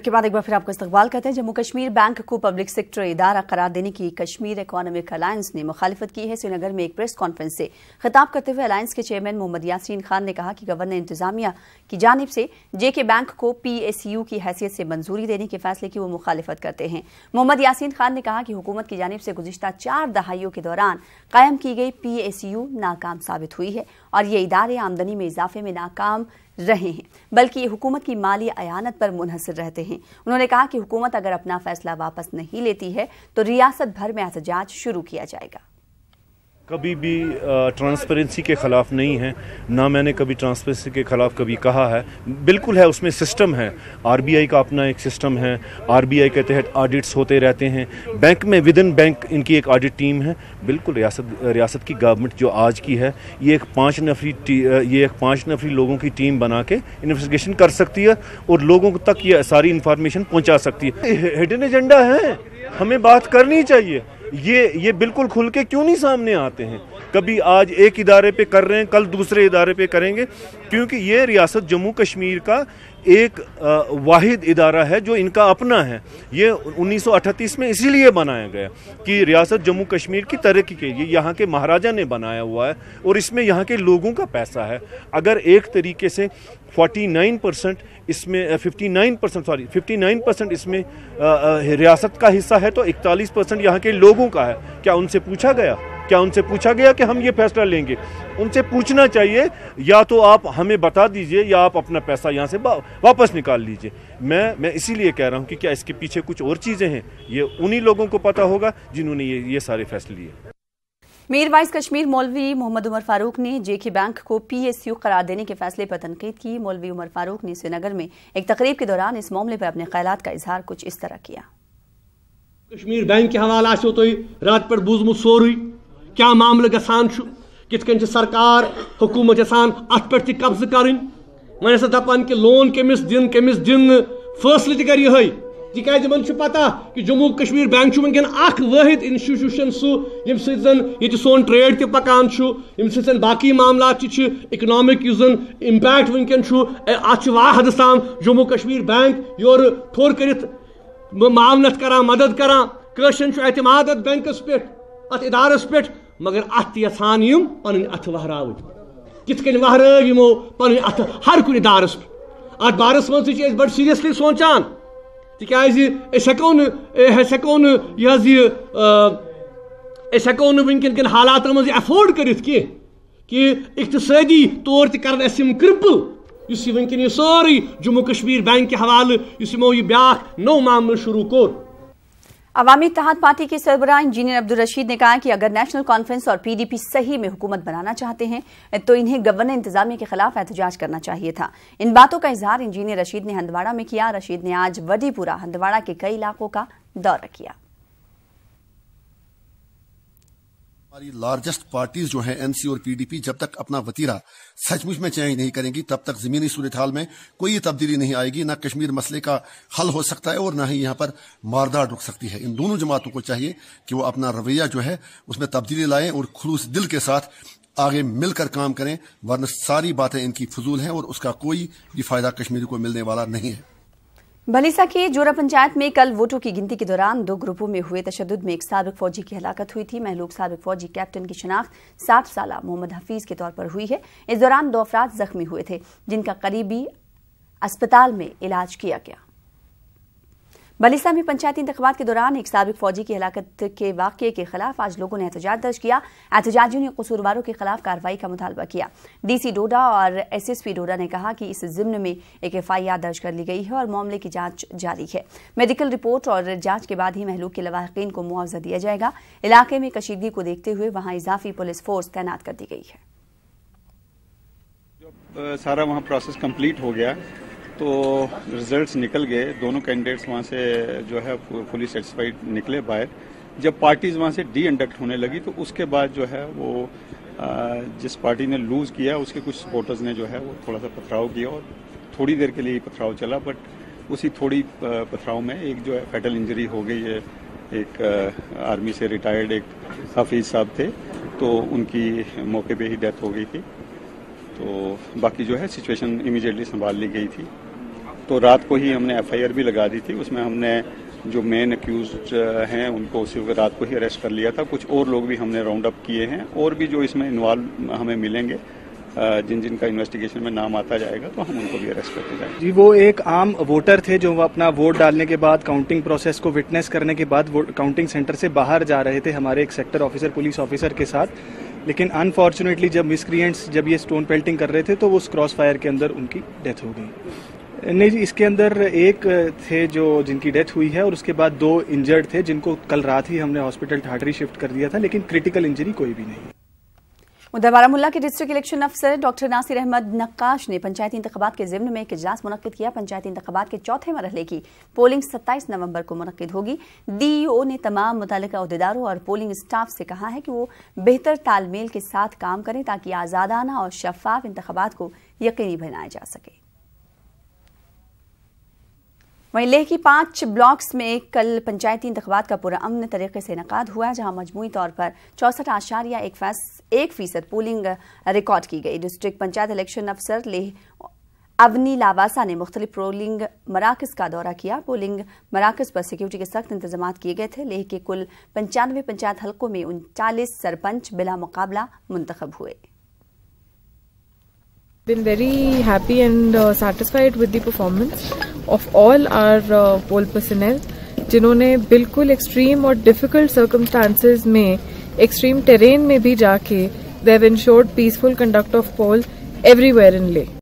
Break के बाद एक बार फिर आपका इस्तकबाल करते हैं। जम्मू कश्मीर बैंक को पब्लिक सेक्टर इदारा करार देने की कश्मीर इकोनॉमिक अलायंस ने मुखालिफत की है। श्रीनगर में एक प्रेस कॉन्फ्रेंस से खिताब करते हुए अलायंस के चेयरमैन मोहम्मद यासीन खान ने कहा कि गवर्नर इंतजामिया की जानिब से जेके बैंक को PSU की हैसियत से मंजूरी देने के फैसले की वो मुखालिफत करते हैं। मोहम्मद यासीन खान ने कहा कि हुकूमत की जानिब से गुज़िश्ता 4 दहाइयों के दौरान कायम की गई PSU नाकाम साबित हुई है और ये इदारे आमदनी में इजाफे में नाकाम रहे हैं, बल्कि ये हुकूमत की माली अयानत पर मुनहसर रहते हैं। उन्होंने कहा कि हुकूमत अगर अपना फैसला वापस नहीं लेती है तो रियासत भर में एहतजाज शुरू किया जाएगा। कभी भी ट्रांसपेरेंसी के ख़िलाफ़ नहीं है, ना मैंने कभी ट्रांसपेरेंसी के ख़िलाफ़ कभी कहा है। बिल्कुल है, उसमें सिस्टम है, RBI का अपना एक सिस्टम है, RBI के तहत ऑडिट्स होते रहते हैं। बैंक में विद इन बैंक इनकी एक ऑडिट टीम है। बिल्कुल रियासत की गवर्नमेंट जो आज की है ये एक 5 नफरी लोगों की टीम बना के इन्वेस्टिगेशन कर सकती है और लोगों तक ये सारी इन्फॉर्मेशन पहुँचा सकती है। हिडन एजेंडा है, हमें बात करनी चाहिए। ये बिल्कुल खुल के क्यों नहीं सामने आते हैं? कभी आज एक इदारे पे कर रहे हैं, कल दूसरे इदारे पे करेंगे, क्योंकि ये रियासत जम्मू कश्मीर का एक वाहिद इदारा है जो इनका अपना है। ये 1938 में इसीलिए बनाया गया कि रियासत जम्मू कश्मीर की तरक्की के लिए यहाँ के महाराजा ने बनाया हुआ है और इसमें यहाँ के लोगों का पैसा है। अगर एक तरीके से 59% इसमें 59% इसमें रियासत का हिस्सा है तो 41% यहाँ के लोगों का है। क्या उनसे पूछा गया कि हम ये फैसला लेंगे? उनसे पूछना चाहिए, या तो आप हमें बता दीजिए या आप अपना पैसा यहाँ से वापस निकाल लीजिए। मैं इसीलिए कह रहा हूँ कि क्या इसके पीछे कुछ और चीज़ें हैं, ये उन्हीं लोगों को पता होगा जिन्होंने ये सारे फैसले लिए। मीर वाइस कश्मीर मौलवी मोहम्मद उमर फारूक ने जेके बैंक को PSU करार देने के फैसले पर तनकीद की। मौलवी उमर फारूक ने श्रीनगर में एक तकरीब के दौरान इस मामले पर अपने ख्यालात का इजहार कुछ इस तरह किया। कश्मीर बैंक के हवाला से तो रात पर बूझमुत सोरुई क्या मामला गसान कित कन सरकार हुकूमत यसान अत पे कब्ज कर वन दपान कि लोन कमिस दिन फैसले तक ये तिकाज पता कि जम्मू कश्मीर बैंक वनकन वाहिद इंस्टीट्यूशन सम सन सोन ट्रेड त पकान यम बाकी मामला इकनॉमिक इम्पैक्ट वनकन हद ताम जम्मू कश्मीर बैंक योर थोर कर मावनत करान मदद करान एतमाद अत बैंकस पे अत इदारस पे, मगर अत यसान यम पन अथ वहराव कित वहराव यमो पन अथ हर कुन इदारस पे। अत बारस मज बड़ सीरियसली सोचान तिकाज हेको वनकन हालात मज एफोर्ड कर कि इक्तसादी तौर तर क्रिपल वनकन सारी जम्मू कश्मीर बैंक के हवाले यमो ब्या नो मामला शुरू कोर। अवामी इत्तेहाद पार्टी के सरबराह इंजीनियर अब्दुल रशीद ने कहा कि अगर नेशनल कॉन्फ्रेंस और PDP सही में हुकूमत बनाना चाहते हैं तो इन्हें गवर्नर इंतजामिया के खिलाफ एहतजाज करना चाहिए था। इन बातों का इजहार इंजीनियर रशीद ने हंदवाड़ा में किया। रशीद ने आज वडीपुरा हंदवाड़ा के कई इलाकों का दौरा किया। हमारी लार्जेस्ट पार्टीज जो हैं NC और PDP जब तक अपना वतीरा सचमुच में चेंज नहीं करेंगी तब तक जमीनी सूरत हाल में कोई तब्दीली नहीं आएगी। ना कश्मीर मसले का हल हो सकता है और ना ही यहाँ पर मारदार रुक सकती है। इन दोनों जमातों को चाहिए कि वो अपना रवैया जो है उसमें तब्दीली लाएं और खुलूस दिल के साथ आगे मिलकर काम करें, वरना सारी बातें इनकी फजूल हैं और उसका कोई भी फायदा कश्मीरी को मिलने वाला नहीं है। भलीसा की जोरा पंचायत में कल वोटों की गिनती के दौरान 2 ग्रुपों में हुए तशद्दुद में एक साबिक फौजी की हलाकत हुई थी। महलूक साबिक फौजी कैप्टन की शनाख्त 60 साला मोहम्मद हफीज के तौर पर हुई है। इस दौरान 2 अफराद जख्मी हुए थे जिनका करीबी अस्पताल में इलाज किया गया। भलीसा में पंचायती इंतखाबात के दौरान एक साबिक फौजी की हलाकत के वाक़ये के खिलाफ आज लोगों ने एहतजाज दर्ज किया। एहतजाजियों ने कसूरवारों के खिलाफ कार्रवाई का मुतालबा किया। DC डोडा और SSP डोडा ने कहा कि इस ज़िम्न में एक FIR दर्ज कर ली गई है और मामले की जांच जारी है। मेडिकल रिपोर्ट और जांच के बाद ही महलूक के लवाहिकीन को मुआवजा दिया जाएगा। इलाके में कशीदगी को देखते हुए वहां इजाफी पुलिस फोर्स तैनात कर दी गई है। जब सारा वहाँ प्रोसेस कंप्लीट हो गया तो रिजल्ट्स निकल गए। दोनों कैंडिडेट्स वहाँ से जो है फुली सेटिस्फाइड निकले बाहर। जब पार्टीज वहाँ से डी इंडक्ट होने लगी तो उसके बाद जो है वो जिस पार्टी ने लूज़ किया उसके कुछ सपोर्टर्स ने जो है वो थोड़ा सा पथराव किया और थोड़ी देर के लिए पथराव चला, बट उसी थोड़ी पथराव में एक जो है फैटल इंजरी हो गई है। एक आर्मी से रिटायर्ड एक हाफिज साहब थे तो उनकी मौके पे ही डेथ हो गई थी। तो बाकी जो है सिचुएशन इमीडिएटली संभाल ली गई थी। تو رات کو ہی ہم نے FIR بھی لگا دی تھی. اس میں ہم نے جو مین اکیوزڈ ہیں ان کو اسی وقت رات کو ہی اریسٹ کر لیا تھا. کچھ اور لوگ بھی ہم نے راؤنڈ اپ کیے ہیں, اور بھی جو اس میں انوالو ہمیں ملیں گے, جن کا انویسٹیگیشن میں نام آتا جائے گا تو ہم ان کو بھی اریسٹ کرتے جائیں گے. جی, وہ ایک عام ووٹر تھے جو اپنا ووٹ ڈالنے کے بعد کاؤنٹنگ پروسیس کو وٹنس کرنے کے بعد کاؤنٹنگ سینٹر سے باہر جا رہے تھے ہمارے ایک سیکٹر آفیسر پولیس آفیسر کے ساتھ, لیکن انفارچونیٹلی جب مسکرینٹس جب یہ اسٹون پیلٹنگ کر رہے تھے تو وہ اس کراس فائر کے اندر ان کی ڈیتھ ہو گئی. نہیں جی, اس کے اندر ایک تھے جن کی ڈیتھ ہوئی ہے, اور اس کے بعد 2 انجرڈ تھے جن کو کل رات ہی ہم نے ہاسپٹل ٹھاٹری شفٹ کر دیا تھا, لیکن کریٹیکل انجری کوئی بھی نہیں. ادھر بارامولہ کے ڈسٹرکٹ الیکشن افسر ڈاکٹر ناصر احمد نقاش نے پنچایتی انتخابات کے ضمن میں ایک اجلاس منعقد کیا. پنچایتی انتخابات کے چوتھے مرحلے کی پولنگ 27 نومبر کو منعقد ہوگی. DEO نے تمام متعلقہ عہدیداروں اور پولنگ اسٹاف سے کہا ہے کہ وہ بہتر تال میل کے ساتھ کام کریں تاکہ آزادانہ اور شفاف انتخابات کو یقینی بنایا جا سکے. وہیں لیہ کی 5 بلاکس میں کل پنچایتی انتخابات کا پرامن طریقے سے انعقاد ہوا, جہاں مجموعی طور پر 64.1% پولنگ ریکارڈ کی گئی. ڈسٹرکٹ پنچایت الیکشن افسر لیہ اونی لاواسا نے مختلف پولنگ مراکز کا دورہ کیا. پولنگ مراکز پر سیکیورٹی کے سخت انتظامات کیے گئے تھے. لیہ کے کل 95 پنچایت حلقوں میں 39 سرپنچ بلا مقابلہ منتخب ہوئے. Been very happy and satisfied with the performance of all our poll personnel, جنہوں نے بالکل ایکسٹریم اور ڈیفیکلٹ سرکمسٹانسز میں ایکسٹریم ٹیرین میں بھی جا کے they have ensured peaceful conduct of poll everywhere in Leh.